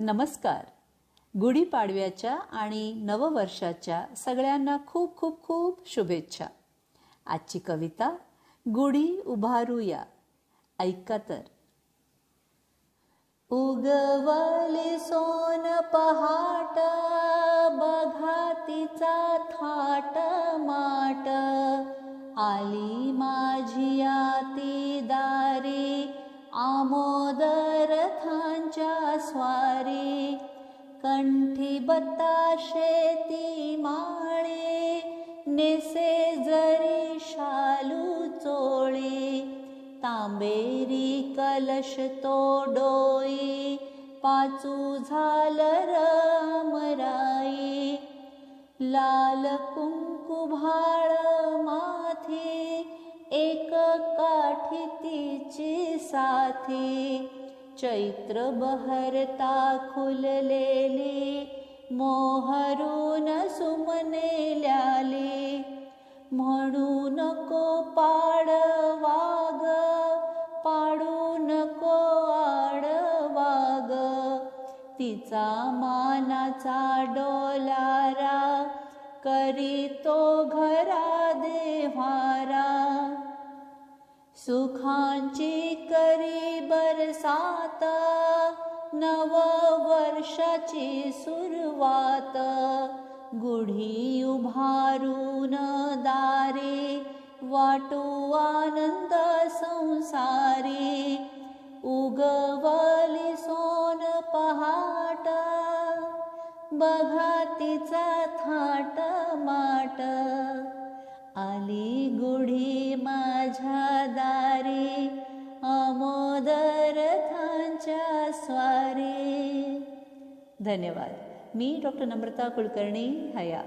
नमस्कार. गुढीपाडव्याच्या आणि नववर्षाच्या सगळ्यांना खूप खूप खूप शुभेच्छा. आजची कविता गुढी उभारूया. ऐका तर. उगवली सोन पहाट, बघा तिचा थाट माट. आली माझी आती दारी, आमोद रथांच्या स्वारी. कंठी बताशे ती माळी, नेसे जरी शालू चोळी. तांबेरी कलश तो डोई, पाचू झालर अमराई. लाल कुंकू भाळ माथी, एक काठी तिची साथी. चैत्र बहरता खुललेली, मोहरून सुमने ल्याली. म्हणू नको पाडवाग, पाडू नको आडवाग. तिचा मानाचा डोलारा, करीतो घरा देव्हारा. सुखांची करी बरसात, नव वर्षाची सुरुवात. गुढी उभारून दारी, वाटू आनंद संसारी. उगवली सोन पहाट, बघा तिचा थाट माट. आली गुढी माझ्या दारी, आमोद रथांच्या स्वारी. धन्यवाद. मी डॉक्टर नम्रता कुलकर्णी, हया.